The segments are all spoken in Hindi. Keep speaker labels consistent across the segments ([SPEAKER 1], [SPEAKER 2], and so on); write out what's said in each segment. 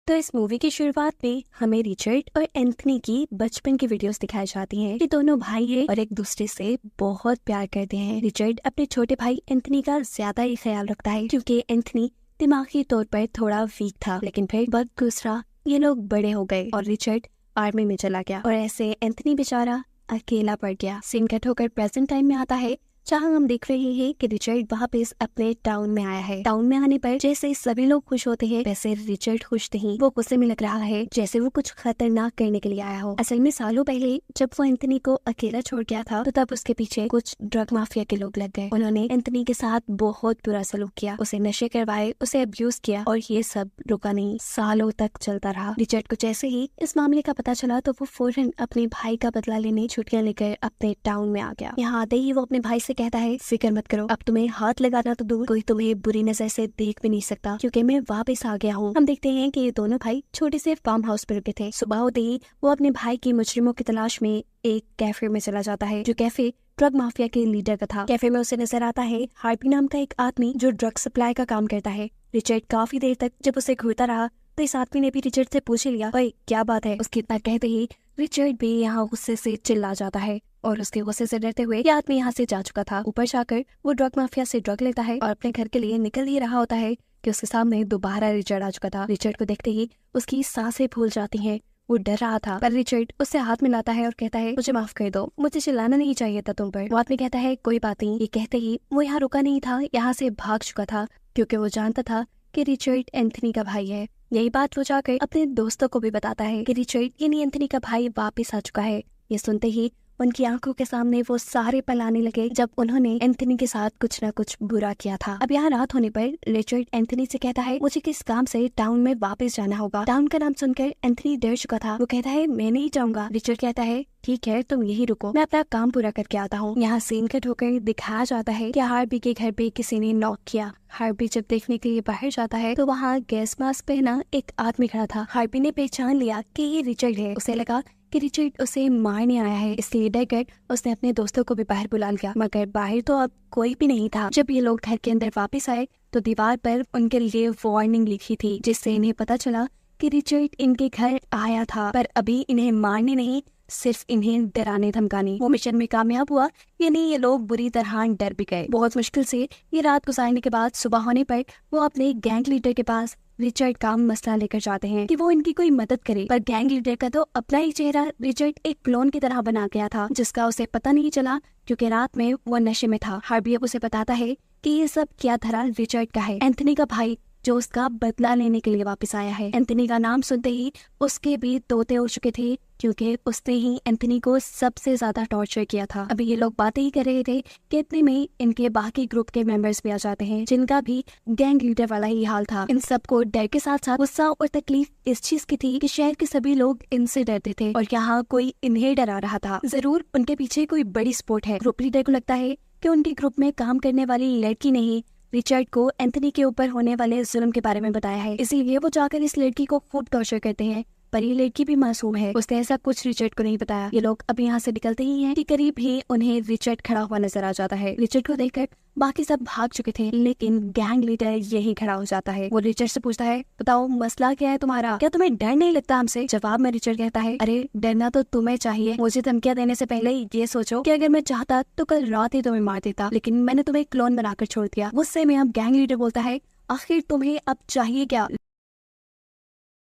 [SPEAKER 1] तो इस मूवी की शुरुआत में हमें रिचर्ड और एंथनी की बचपन की वीडियोस दिखाई जाती हैं। ये दोनों भाई हैं और एक दूसरे से बहुत प्यार करते हैं। रिचर्ड अपने छोटे भाई एंथनी का ज्यादा ही ख्याल रखता है क्योंकि एंथनी दिमागी तौर पर थोड़ा वीक था। लेकिन फिर वक्त गुजरा, ये लोग बड़े हो गए और रिचर्ड आर्मी में चला गया और ऐसे एंथनी बेचारा अकेला पड़ गया। सीन कट होकर प्रेजेंट टाइम में आता है जहाँ हम देख रहे हैं कि रिचर्ड वापस अपने टाउन में आया है। टाउन में आने पर जैसे सभी लोग खुश होते हैं वैसे रिचर्ड खुश नहीं। वो गुस्से में लग रहा है जैसे वो कुछ खतरनाक करने के लिए आया हो। असल में सालों पहले जब वो एंथनी को अकेला छोड़ गया था तो तब उसके पीछे कुछ ड्रग माफिया के लोग लग गए। उन्होंने एंथनी के साथ बहुत बुरा सलूक किया, उसे नशे करवाए, उसे अब्यूज किया और ये सब रुका नहीं, सालों तक चलता रहा। रिचर्ड को जैसे ही इस मामले का पता चला तो वो फौरन अपने भाई का बदला लेने छुट्टियां लेकर अपने टाउन में आ गया। यहाँ आते ही वो अपने भाई से कहता है, फिक्र मत करो, अब तुम्हें हाथ लगाना तो दूर, कोई तुम्हें बुरी नजर से देख भी नहीं सकता क्योंकि मैं वापस आ गया हूँ। हम देखते हैं कि ये दोनों भाई छोटे से फार्म हाउस पर रुके थे। सुबह होते ही वो अपने भाई की मुजरिमों की तलाश में एक कैफे में चला जाता है जो कैफे ड्रग माफिया के लीडर का था। कैफे में उसे नजर आता है हार्पी नाम का एक आदमी जो ड्रग सप्लाई का काम करता है। रिचर्ड काफी देर तक जब उसे घूरता रहा तो इस आदमी ने भी रिचर्ड से पूछ लिया, ओए क्या बात है। उसके इतना कहते ही रिचर्ड भी यहाँ गुस्से से चिल्ला जाता है और उसके गुस्से से डरते हुए ये आदमी यहाँ से जा चुका था। ऊपर जाकर वो ड्रग माफिया से ड्रग लेता है और अपने घर के लिए निकल ही रहा होता है कि उसके सामने दोबारा रिचर्ड आ चुका था। रिचर्ड को देखते ही उसकी सांसें फूल जाती हैं। वो डर रहा था पर रिचर्ड उससे हाथ मिलाता है और कहता है, मुझे माफ कर दो, मुझे चिल्लाना नहीं चाहिए था तुम पर। वो आदमी कहता है, कोई बात नहीं। ये कहते ही वो यहाँ रुका नहीं था, यहाँ से भाग चुका था क्योंकि वो जानता था कि रिचर्ड एंथनी का भाई है। यही बात वो जाकर अपने दोस्तों को भी बताता है कि रिचर्ड यानी एंथनी का भाई वापस आ चुका है। ये सुनते ही उनकी आंखों के सामने वो सारे पल आने लगे जब उन्होंने एंथनी के साथ कुछ न कुछ बुरा किया था। अब यहाँ रात होने पर रिचर्ड एंथनी से कहता है, मुझे किस काम से टाउन में वापस जाना होगा। टाउन का नाम सुनकर एंथनी डर चुका था। वो कहता है, मैं नहीं जाऊंगा। रिचर्ड कहता है, ठीक है, तुम यही रुको, मैं अपना काम पूरा करके आता हूँ। यहाँ सीन कट होकर दिखाया जाता है कि हार्पी के घर पे किसी ने नॉक किया। हार्पी जब देखने के लिए बाहर जाता है तो वहाँ गैस मास्क पहना एक आदमी खड़ा था। हार्पी ने पहचान लिया कि ये रिचर्ड है। उसे लगा कि रिचर्ड उसे मारने आया है, इसलिए डरकर उसने अपने दोस्तों को भी बाहर बुला लिया। मगर बाहर तो अब कोई भी नहीं था। जब ये लोग घर के अंदर वापस आए तो दीवार पर उनके लिए वार्निंग लिखी थी जिससे इन्हें पता चला कि रिचर्ड इनके घर आया था पर अभी इन्हें मारने नहीं, सिर्फ इन्हें डराने धमकाने। वो मिशन में कामयाब हुआ, यानी ये लोग बुरी तरह डर भी गए। बहुत मुश्किल से ये रात गुजारने के बाद सुबह होने पर वो अपने गैंग लीडर के पास रिचर्ड का मसला लेकर जाते हैं कि वो इनकी कोई मदद करे। पर गैंग लीडर का तो अपना ही चेहरा रिचर्ड एक क्लोन की तरह बना गया था जिसका उसे पता नहीं चला क्योंकि रात में वो नशे में था। हार्पी अब उसे बताता है कि ये सब क्या धरा रिचर्ड का है, एंथनी का भाई जो उसका बदला लेने के लिए वापस आया है। एंथनी का नाम सुनते ही उसके भी तोते उड़ चुके थे क्योंकि उसने ही एंथनी को सबसे ज्यादा टॉर्चर किया था। अभी ये लोग बातें ही कर रहे थे कि इतने में इनके बाकी ग्रुप के मेंबर्स भी आ जाते हैं जिनका भी गैंग लीडर वाला ही हाल था। इन सबको डर के साथ साथ गुस्सा और तकलीफ इस चीज की थी कि शहर के सभी लोग इनसे डरते थे और यहाँ कोई इन्हें डरा रहा था। जरूर उनके पीछे कोई बड़ी स्पोर्ट है। ग्रुप लीडर को लगता है कि उनके ग्रुप में काम करने वाली लड़की नहीं रिचर्ड को एंथनी के ऊपर होने वाले जुल्म के बारे में बताया है, इसीलिए वो जाकर इस लड़की को खूब टॉर्चर करते हैं। पर ये लड़की भी मासूम है, उसने ऐसा कुछ रिचर्ड को नहीं बताया। ये लोग अब यहाँ से निकलते ही हैं कि करीब ही उन्हें रिचर्ड खड़ा हुआ नजर आ जाता है। रिचर्ड को देखकर बाकी सब भाग चुके थे लेकिन गैंग लीडर यही खड़ा हो जाता है। वो रिचर्ड से पूछता है, बताओ मसला क्या है तुम्हारा, क्या तुम्हें डर नहीं लगता हमसे? जवाब में रिचर्ड कहता है, अरे डरना तो तुम्हें चाहिए। मुझे धमकियां देने से पहले ये सोचो कि अगर मैं चाहता तो कल रात ही तुम्हें मार देता, लेकिन मैंने तुम्हें क्लोन बनाकर छोड़ दिया। गुस्से में अब गैंग लीडर बोलता है, आखिर तुम्हें अब चाहिए क्या?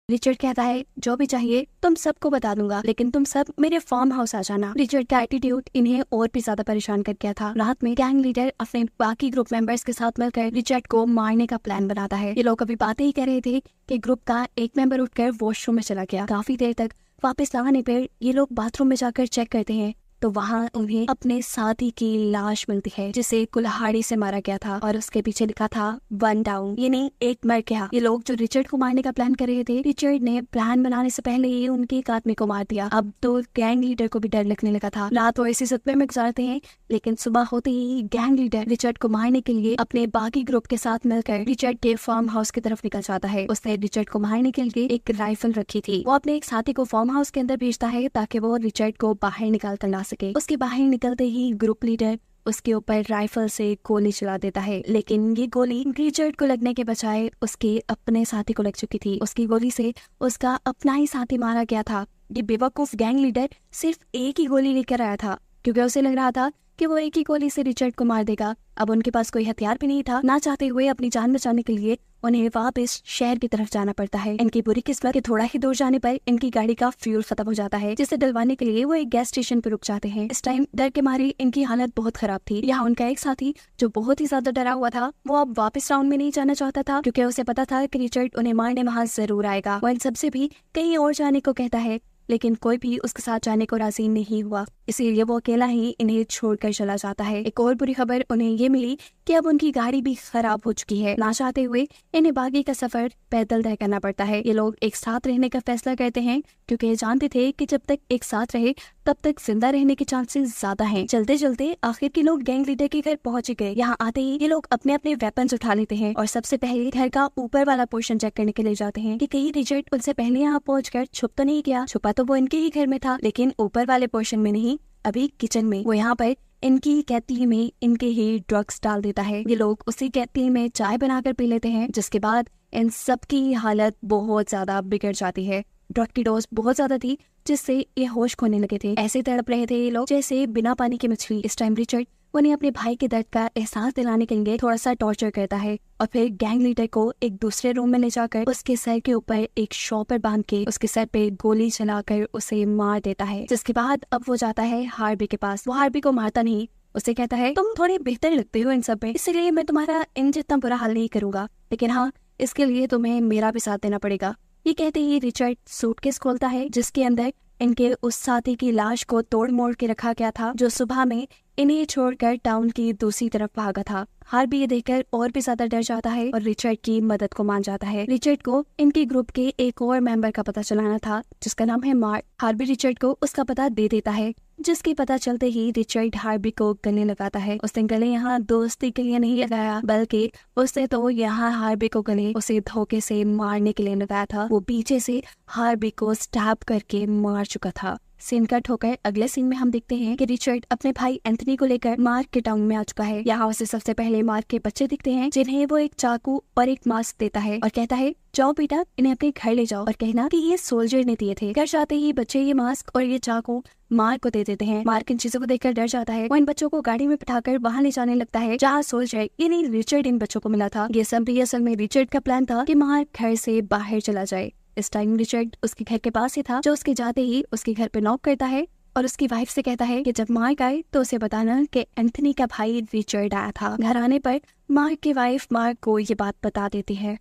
[SPEAKER 1] रिचर्ड कहता है, जो भी चाहिए तुम सबको बता दूंगा, लेकिन तुम सब मेरे फार्म हाउस आ जाना। रिचर्ड का एटीट्यूड इन्हें और भी ज्यादा परेशान कर गया था। रात में गैंग लीडर अपने बाकी ग्रुप मेंबर्स के साथ मिलकर रिचर्ड को मारने का प्लान बनाता है। ये लोग अभी बातें ही कर रहे थे कि ग्रुप का एक मेंबर उठकर वॉशरूम में चला गया। काफी देर तक वापस आने पर ये लोग बाथरूम में जाकर चेक करते हैं तो वहाँ उन्हें अपने साथी की लाश मिलती है जिसे कुल्हाड़ी से मारा गया था और उसके पीछे लिखा था 1 डाउन, यानी एक मर गया। ये लोग जो रिचर्ड को मारने का प्लान कर रहे थे, रिचर्ड ने प्लान बनाने से पहले ही उनके एक आदमी को मार दिया। अब तो गैंग लीडर को भी डर लगने लगा था। रात वो इसी सदमे में गुजारते हैं लेकिन सुबह होते ही गैंग लीडर रिचर्ड को मारने के लिए अपने बाकी ग्रुप के साथ मिलकर रिचर्ड के फार्म हाउस की तरफ निकल जाता है। उसने रिचर्ड को मारने के लिए एक राइफल रखी थी। वो अपने एक साथी को फार्म हाउस के अंदर भेजता है ताकि वो रिचर्ड को बाहर निकाल कर ला सके। उसके बाहर निकलते ही ग्रुप लीडर उसके ऊपर राइफल से गोली चला देता है, लेकिन ये गोली रिचर्ड को लगने के बजाय उसके अपने साथी को लग चुकी थी। उसकी गोली से उसका अपना ही साथी मारा गया था। ये बेवकूफ गैंग लीडर सिर्फ एक ही गोली लेकर आया था, क्योंकि उसे लग रहा था कि वो एक ही गोली से रिचर्ड को मार देगा। अब उनके पास कोई हथियार भी नहीं था। ना चाहते हुए अपनी जान बचाने के लिए उन्हें वापस शहर की तरफ जाना पड़ता है। इनकी बुरी किस्मत के थोड़ा ही दूर जाने पर इनकी गाड़ी का फ्यूल खत्म हो जाता है, जिसे डलवाने के लिए वो एक गैस स्टेशन पर रुक जाते हैं। इस टाइम डर के मारे इनकी हालत बहुत खराब थी। यहाँ उनका एक साथी जो बहुत ही ज्यादा डरा हुआ था, वो अब वापस राउंड में नहीं जाना चाहता था, क्योंकि उसे पता था कि रिचर्ड उन्हें मारने वहां जरूर आएगा। वो इन सबसे भी कहीं और जाने को कहता है, लेकिन कोई भी उसके साथ जाने को राजी नहीं हुआ, इसीलिए वो अकेला ही इन्हें छोड़कर चला जाता है। एक और बुरी खबर उन्हें ये मिली कि अब उनकी गाड़ी भी खराब हो चुकी है। ना चाहते हुए इन्हें बाकी का सफर पैदल तय करना पड़ता है। ये लोग एक साथ रहने का फैसला करते हैं, क्योंकि ये जानते थे कि जब तक एक साथ रहे तब तक जिंदा रहने के चांसेस ज्यादा हैं। चलते चलते आखिर के लोग गैंग लीडर के घर पहुंच गए। यहाँ आते ही ये लोग अपने अपने वेपन्स उठा लेते हैं और सबसे पहले घर का ऊपर वाला पोर्शन चेक करने के लिए जाते हैं कि कहीं रिचर्ड उनसे पहले यहाँ पहुंचकर छुप तो नहीं गया। छुपा तो वो इनके ही घर में था, लेकिन ऊपर वाले पोर्शन में नहीं, अभी किचन में। वो यहाँ पर इनकी केतली में इनके ही ड्रग्स डाल देता है। ये लोग उसी केतली में चाय बनाकर पी लेते हैं, जिसके बाद इन सब की हालत बहुत ज्यादा बिगड़ जाती है। ड्रग की डोज बहुत ज्यादा थी, जिससे ये होश खोने लगे थे। ऐसे तड़प रहे थे ये लोग जैसे बिना पानी की मछली। इस टाइम रिचर्ड उन्हें अपने भाई के दर्द का एहसास दिलाने के लिए थोड़ा सा टॉर्चर करता है और फिर गैंग लीडर को एक दूसरे रूम में ले जाकर उसके सर के ऊपर एक शॉपर बांध के उसके सर पे गोली चलाकर उसे मार देता है। जिसके बाद अब वो जाता है हार्बी के पास। वो हार्बी को मारता नहीं, उसे कहता है तुम थोड़े बेहतर लगते हो इन सब में, इसलिए मैं तुम्हारा इन जितना बुरा हाल नहीं करूंगा, लेकिन हाँ, इसके लिए तुम्हें मेरा भी साथ देना पड़ेगा। ये कहते ही रिचर्ड सूटकेस खोलता है, जिसके अंदर इनके उस साथी की लाश को तोड़ मोड़ के रखा गया था, जो सुबह में इन्हें छोड़कर टाउन की दूसरी तरफ भागा था। हार्बी ये देखकर और भी ज्यादा डर जाता है और रिचर्ड की मदद को मान जाता है। रिचर्ड को इनके ग्रुप के एक और मेंबर का पता चलाना था, जिसका नाम है मार्क। हार्बी रिचर्ड को उसका पता दे देता है, जिसके पता चलते ही रिचर्ड हार्बी को गले लगाता है। उसने गले यहाँ दोस्ती के लिए नहीं लगाया, बल्कि उसने तो यहाँ हार्बी को गले उसे धोखे से मारने के लिए लगाया था। वो पीछे से हार्बी को स्टैब करके मार चुका था। सीन कट होकर अगले सीन में हम देखते हैं कि रिचर्ड अपने भाई एंथनी को लेकर मार्क के टाउन में आ चुका है। यहाँ उसे सबसे पहले मार्क के बच्चे दिखते हैं, जिन्हें वो एक चाकू और एक मास्क देता है और कहता है जाओ बेटा, इन्हें अपने घर ले जाओ और कहना कि ये सोल्जर ने दिए थे। घर जाते ही बच्चे ये मास्क और ये चाकू मार्क को दे देते हैं। मार्क इन चीजों को देखकर डर जाता है। वो इन बच्चों को गाड़ी में बिठाकर वहां ले जाने लगता है जहाँ सोल्जर यानी रिचर्ड इन बच्चों को मिला था। ये सब भी असल में रिचर्ड का प्लान था कि मार्क घर से बाहर चला जाए। इस टाइम रिचर्ड उसके घर के पास ही था, जो उसके जाते ही उसके घर पे नॉक करता है और उसकी वाइफ से कहता है कि जब मार्क आए तो उसे बताना कि एंथनी का भाई रिचर्ड आया था। घर आने पर मार्क की वाइफ मार्क को ये बात बता देती है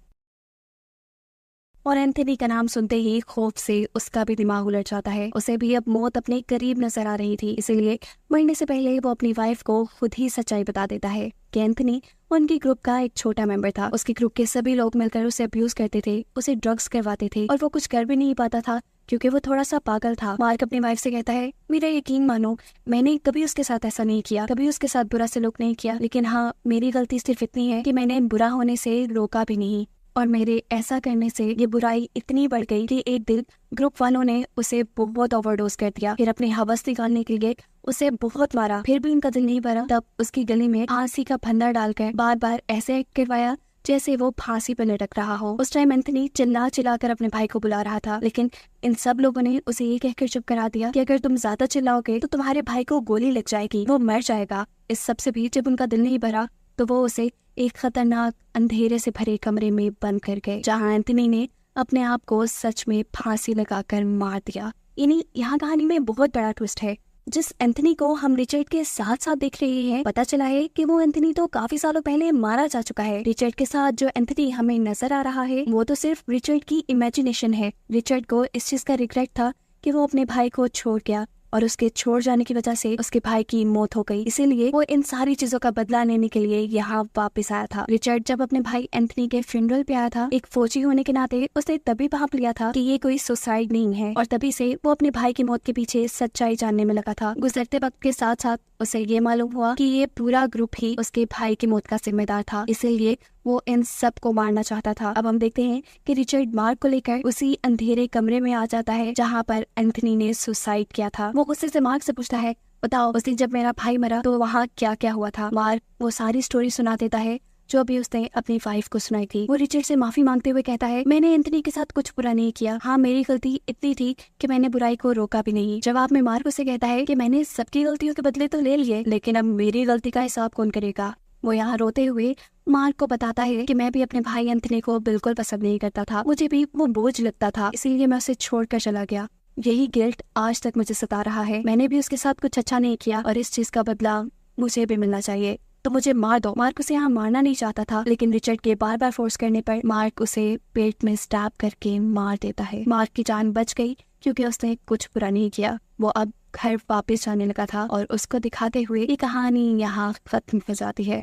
[SPEAKER 1] और एंथनी का नाम सुनते ही खौफ से उसका भी दिमाग उलट जाता है। उसे भी अब मौत अपने करीब नजर आ रही थी, इसीलिए मरने से पहले वो अपनी वाइफ को खुद ही सच्चाई बता देता है कि एंथनी उनके ग्रुप का एक छोटा मेंबर था। उसके ग्रुप के सभी लोग मिलकर उसे अब्यूज करते थे, उसे ड्रग्स करवाते थे और वो कुछ कर भी नहीं पाता था, क्योंकि वो थोड़ा सा पागल था। मार्क अपनी वाइफ से कहता है मेरा यकीन मानो, मैंने कभी उसके साथ ऐसा नहीं किया, कभी उसके साथ बुरा सलूक नहीं किया, लेकिन हाँ, मेरी गलती सिर्फ इतनी है कि मैंने बुरा होने से रोका भी नहीं और मेरे ऐसा करने से ये बुराई इतनी बढ़ गई कि एक दिन ग्रुप वालों ने उसे बहुत ओवरडोज कर दिया। फिर अपनी हवस निकालने के लिए उसे बहुत मारा, फिर भी उनका दिल नहीं भरा। तब उसकी गले में फांसी का फंदा डालकर बार बार ऐसे एक्ट करवाया जैसे वो फांसी पर लटक रहा हो। उस टाइम एंथनी चिल्ला चिल्लाकर अपने भाई को बुला रहा था, लेकिन इन सब लोगों ने उसे ये कहकर चुप करा दिया कि अगर तुम ज्यादा चिल्लाओगे तो तुम्हारे भाई को गोली लग जाएगी, वो मर जाएगा। इस सब से भी जब उनका दिल नहीं भरा तो वो उसे एक खतरनाक अंधेरे से भरे कमरे में बंद कर गए, जहाँ एंथनी ने अपने आप को सच में फांसी लगाकर मार दिया। यानी यहाँ कहानी में बहुत बड़ा ट्विस्ट है। जिस एंथनी को हम रिचर्ड के साथ साथ देख रहे हैं, पता चला है कि वो एंथनी तो काफी सालों पहले मारा जा चुका है। रिचर्ड के साथ जो एंथनी हमें नजर आ रहा है वो तो सिर्फ रिचर्ड की इमेजिनेशन है। रिचर्ड को इस चीज का रिग्रेट था कि वो अपने भाई को छोड़ गया और उसके छोड़ जाने की वजह से उसके भाई की मौत हो गई, इसीलिए वो इन सारी चीजों का बदला लेने के लिए यहाँ वापस आया था। रिचर्ड जब अपने भाई एंथनी के फ्यूनरल पे आया था, एक फौजी होने के नाते उसने तभी भाप लिया था कि ये कोई सुसाइड नहीं है और तभी से वो अपने भाई की मौत के पीछे सच्चाई जानने में लगा था। गुजरते वक्त के साथ साथ उसे ये मालूम हुआ कि ये पूरा ग्रुप ही उसके भाई की मौत का जिम्मेदार था, इसीलिए वो इन सब को मारना चाहता था। अब हम देखते हैं कि रिचर्ड मार्क को लेकर उसी अंधेरे कमरे में आ जाता है जहाँ पर एंथनी ने सुसाइड किया था। वो गुस्से से मार्क से पूछता है बताओ उस दिन जब मेरा भाई मरा तो वहाँ क्या क्या हुआ था। मार्क वो सारी स्टोरी सुना देता है जो अभी उसने अपनी वाइफ को सुनाई थी। वो रिचर्ड से माफी मांगते हुए कहता है, मैंने एंथनी के साथ कुछ बुरा नहीं किया। हाँ, मेरी गलती इतनी थी कि मैंने बुराई को रोका भी नहीं। जवाब में मार्क उसे कहता है कि मैंने सबकी गलतियों के बदले तो ले लिए, लेकिन अब मेरी गलती का हिसाब कौन करेगा। वो यहाँ रोते हुए मार्क को बताता है कि मैं भी अपने भाई एंथनी को बिल्कुल पसंद नहीं करता था, मुझे भी वो बोझ लगता था, इसीलिए मैं उसे छोड़कर चला गया। यही गिल्ट आज तक मुझे सता रहा है। मैंने भी उसके साथ कुछ अच्छा नहीं किया और इस चीज का बदला मुझे भी मिलना चाहिए, तो मुझे मार दो। मार्क उसे यहाँ मारना नहीं चाहता था, लेकिन रिचर्ड के बार बार फोर्स करने पर मार्क उसे पेट में स्टैब करके मार देता है। मार्क की जान बच गई क्योंकि उसने कुछ बुरा नहीं किया। वो अब घर वापस जाने लगा था और उसको दिखाते हुए ये कहानी यहाँ खत्म हो जाती है।